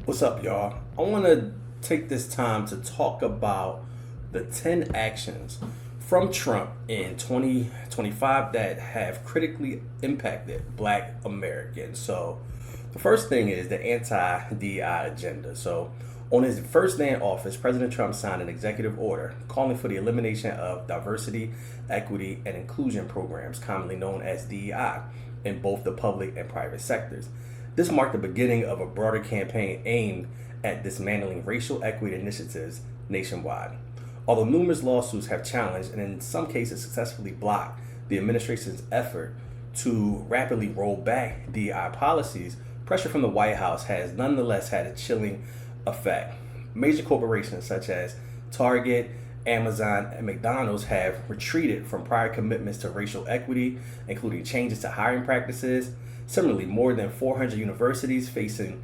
What's up, y'all? I want to take this time to talk about the 10 actions from Trump in 2025 that have critically impacted Black Americans. So, the first thing is the anti-DEI agenda. So, on his first day in office, President Trump signed an executive order calling for the elimination of diversity, equity, and inclusion programs, commonly known as DEI, in both the public and private sectors. This marked the beginning of a broader campaign aimed at dismantling racial equity initiatives nationwide. Although numerous lawsuits have challenged and in some cases successfully blocked the administration's effort to rapidly roll back DEI policies, pressure from the White House has nonetheless had a chilling effect. Major corporations such as Target, Amazon, and McDonald's have retreated from prior commitments to racial equity, including changes to hiring practices. Similarly, more than 400 universities facing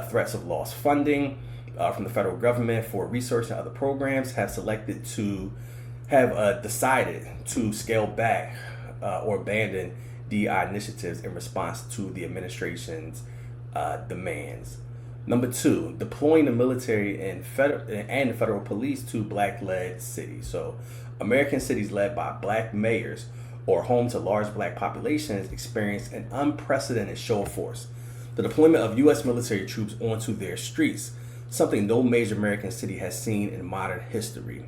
threats of lost funding from the federal government for research and other programs have decided to scale back or abandon DEI initiatives in response to the administration's demands. Number two, deploying the military and the federal police to Black-led cities. So, American cities led by Black mayors or home to large Black populations experienced an unprecedented show of force. The deployment of U.S. military troops onto their streets, something no major American city has seen in modern history.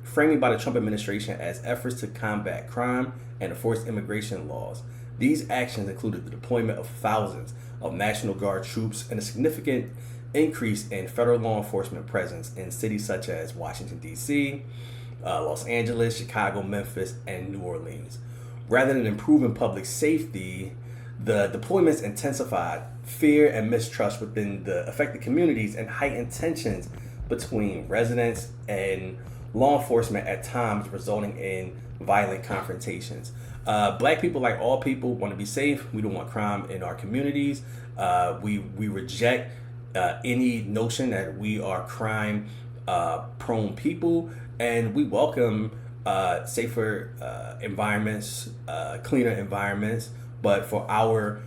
Framing by the Trump administration as efforts to combat crime and enforce immigration laws, these actions included the deployment of thousands of National Guard troops and a significant increase in federal law enforcement presence in cities such as Washington, D.C., Los Angeles, Chicago, Memphis, and New Orleans. Rather than improving public safety, the deployments intensified fear and mistrust within the affected communities and heightened tensions between residents and law enforcement at times, resulting in violent confrontations. Black people, like all people, want to be safe. We don't want crime in our communities. We reject any notion that we are crime prone people, and we welcome safer environments, cleaner environments, but for our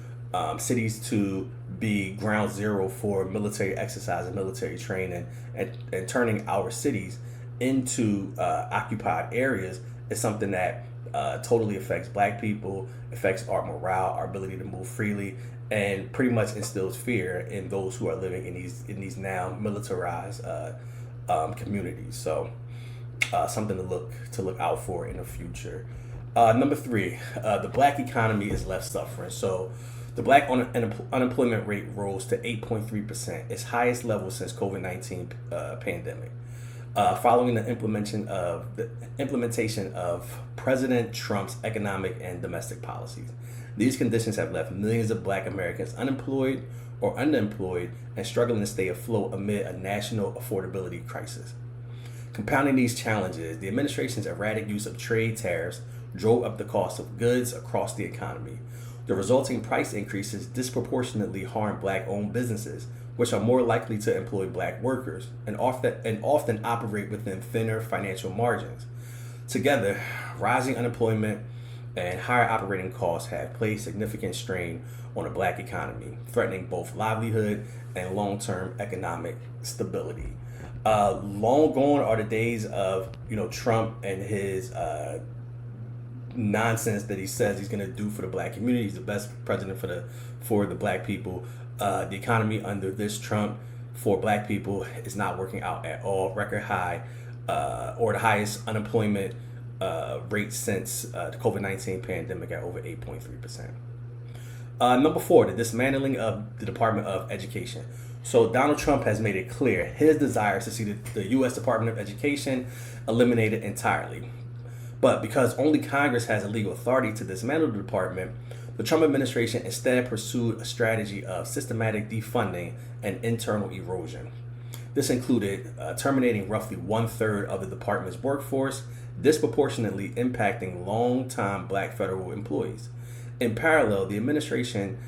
cities to be ground zero for military exercise and military training and turning our cities into occupied areas is something that totally affects Black people, affects our morale, our ability to move freely, and pretty much instills fear in those who are living in these now militarized communities. So something to look out for in the future. Number three, the Black economy is left suffering. So the Black unemployment rate rose to 8.3%, its highest level since COVID-19 pandemic. Following the implementation of President Trump's economic and domestic policies. These conditions have left millions of Black Americans unemployed or underemployed and struggling to stay afloat amid a national affordability crisis. Compounding these challenges, the administration's erratic use of trade tariffs drove up the cost of goods across the economy. The resulting price increases disproportionately harm Black-owned businesses, which are more likely to employ Black workers and often operate within thinner financial margins. Together, rising unemployment and higher operating costs have placed significant strain on the Black economy, threatening both livelihood and long-term economic stability. Long gone are the days of Trump and his nonsense that he says he's going to do for the Black community. He's the best president for the Black people. The economy under this Trump for Black people is not working out at all. Record high or the highest unemployment rate since the COVID-19 pandemic at over 8.3%. Number four, the dismantling of the Department of Education. So Donald Trump has made it clear his desire to see the U.S. Department of Education eliminated entirely. But because only Congress has a legal authority to dismantle the department, the Trump administration instead pursued a strategy of systematic defunding and internal erosion. This included terminating roughly one-third of the department's workforce, disproportionately impacting long-time Black federal employees. In parallel, the administration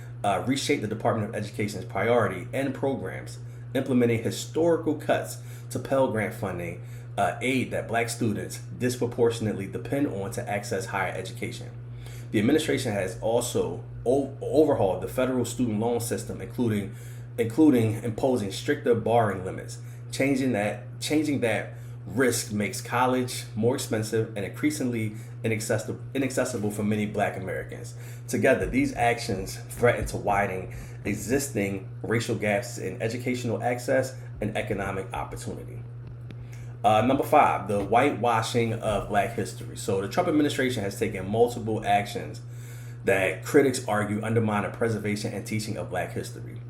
reshaped the Department of Education's priority and programs, implementing historical cuts to Pell Grant funding, aid that Black students disproportionately depend on to access higher education. The administration has also overhauled the federal student loan system, including including imposing stricter borrowing limits. Changing that risk makes college more expensive and increasingly inaccessible for many Black Americans. Together, these actions threaten to widen existing racial gaps in educational access and economic opportunity. Number 5, the whitewashing of Black history. So the Trump administration has taken multiple actions that critics argue undermine the preservation and teaching of Black history.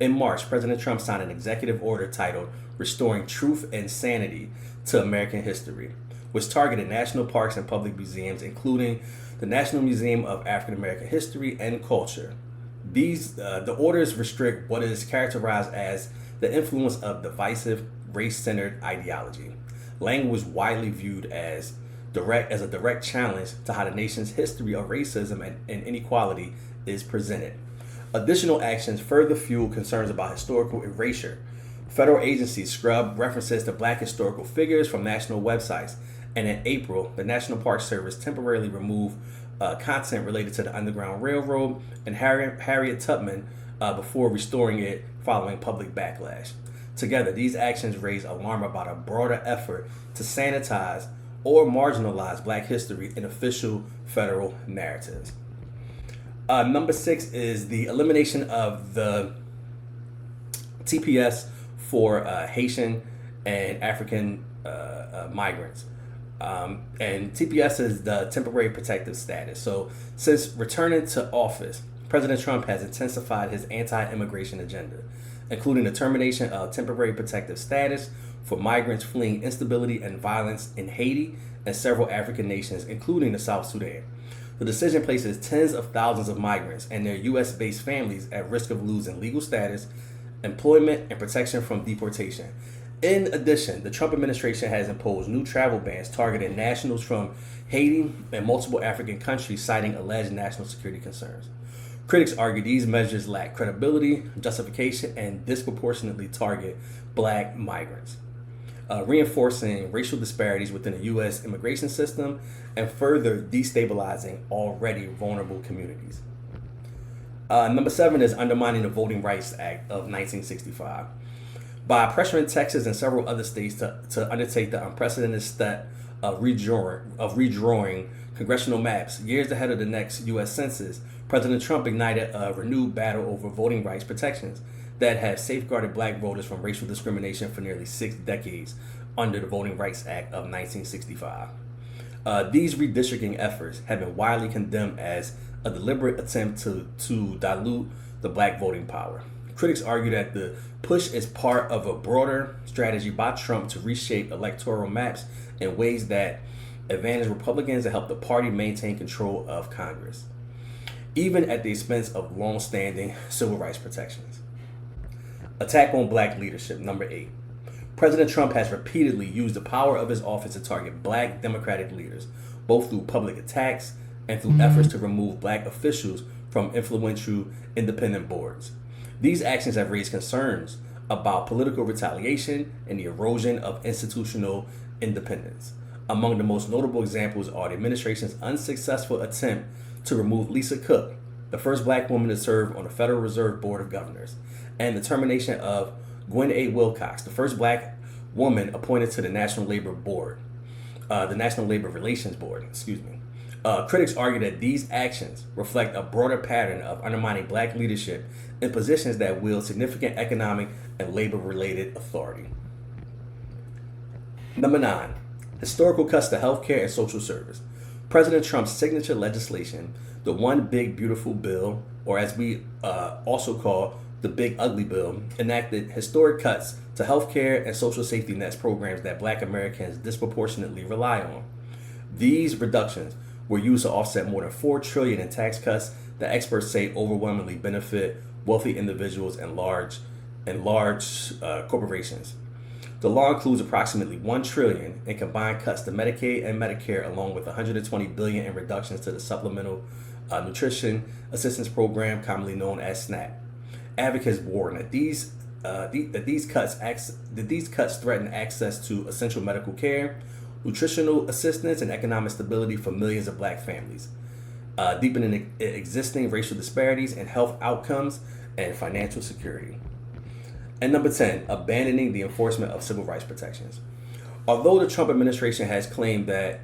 In March, President Trump signed an executive order titled Restoring Truth and Sanity to American History, which targeted national parks and public museums, including the National Museum of African American History and Culture. The orders restrict what is characterized as the influence of divisive, race-centered ideology. Language widely viewed as a direct challenge to how the nation's history of racism and inequality is presented. Additional actions further fuel concerns about historical erasure. Federal agencies scrubbed references to Black historical figures from national websites, and in April, the National Park Service temporarily removed content related to the Underground Railroad and Harriet Tubman before restoring it following public backlash. Together, these actions raise alarm about a broader effort to sanitize or marginalize Black history in official federal narratives. Number 6 is the elimination of the TPS for Haitian and African migrants. And TPS is the temporary protective status. So since returning to office, President Trump has intensified his anti-immigration agenda, including the termination of temporary protective status for migrants fleeing instability and violence in Haiti and several African nations, including the South Sudan. The decision places tens of thousands of migrants and their U.S.-based families at risk of losing legal status, employment, and protection from deportation. In addition, the Trump administration has imposed new travel bans targeting nationals from Haiti and multiple African countries, citing alleged national security concerns. Critics argue these measures lack credibility, justification, and disproportionately target Black migrants, reinforcing racial disparities within the U.S. immigration system and further destabilizing already vulnerable communities. Number 7 is undermining the Voting Rights Act of 1965. By pressuring Texas and several other states to undertake the unprecedented step of redrawing congressional maps years ahead of the next U.S. Census, President Trump ignited a renewed battle over voting rights protections that have safeguarded Black voters from racial discrimination for nearly 6 decades under the Voting Rights Act of 1965. These redistricting efforts have been widely condemned as a deliberate attempt to dilute the Black voting power. Critics argue that the push is part of a broader strategy by Trump to reshape electoral maps in ways that advantage Republicans and help the party maintain control of Congress, even at the expense of long-standing civil rights protections. Attack on Black leadership, number 8. President Trump has repeatedly used the power of his office to target Black Democratic leaders, both through public attacks and through efforts to remove Black officials from influential independent boards. These actions have raised concerns about political retaliation and the erosion of institutional independence. Among the most notable examples are the administration's unsuccessful attempt to remove Lisa Cook, the first Black woman to serve on the Federal Reserve Board of Governors, and the termination of Gwen A. Wilcox, the first Black woman appointed to the National Labor Relations Board. Critics argue that these actions reflect a broader pattern of undermining Black leadership in positions that wield significant economic and labor-related authority. Number 9, historical cuts to healthcare and social service. President Trump's signature legislation, the One Big Beautiful Bill, or as we also call the Big Ugly Bill, enacted historic cuts to healthcare and social safety nets programs that Black Americans disproportionately rely on. These reductions were used to offset more than $4 trillion in tax cuts that experts say overwhelmingly benefit wealthy individuals and large corporations. The law includes approximately $1 trillion in combined cuts to Medicaid and Medicare, along with $120 billion in reductions to the Supplemental Nutrition Assistance Program, commonly known as SNAP. Advocates warn that these cuts threaten access to essential medical care, nutritional assistance, and economic stability for millions of Black families, deepening existing racial disparities in health outcomes and financial security. And number 10, abandoning the enforcement of civil rights protections. Although the Trump administration has claimed that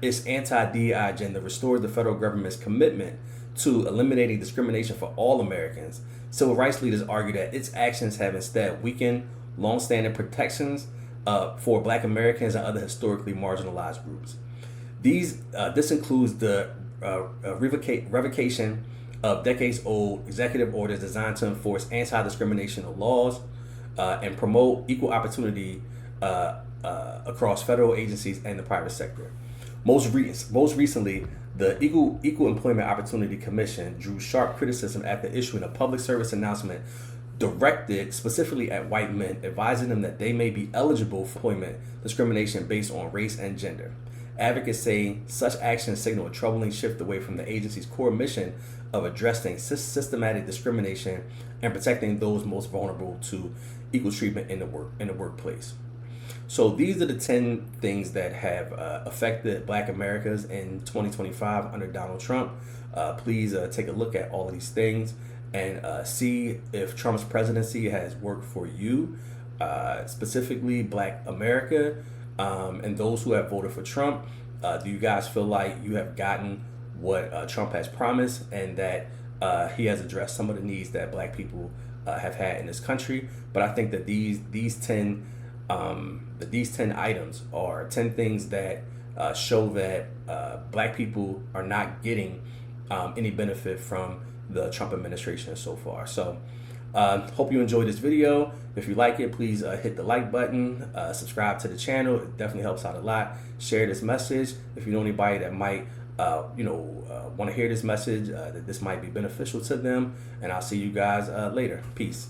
its anti-DEI agenda restores the federal government's commitment to eliminating discrimination for all Americans, civil rights leaders argue that its actions have instead weakened longstanding protections for Black Americans and other historically marginalized groups. This includes the revocation of decades-old executive orders designed to enforce anti-discrimination laws and promote equal opportunity across federal agencies and the private sector. Most recently, the Equal Employment Opportunity Commission drew sharp criticism after issuing a public service announcement directed specifically at white men, advising them that they may be eligible for employment discrimination based on race and gender. Advocates say such actions signal a troubling shift away from the agency's core mission of addressing systematic discrimination and protecting those most vulnerable to equal treatment in the workplace. So these are the 10 things that have affected Black Americans in 2025 under Donald Trump. Please take a look at all of these things and see if Trump's presidency has worked for you, specifically Black America, and those who have voted for Trump. Do you guys feel like you have gotten what Trump has promised and that he has addressed some of the needs that Black people have had in this country? But I think that these 10 items are 10 things that show that Black people are not getting any benefit from the Trump administration so far. So hope you enjoyed this video. If you like it, please hit the like button, subscribe to the channel. It definitely helps out a lot. Share this message if you know anybody that might want to hear this message, that this might be beneficial to them. And I'll see you guys later. Peace.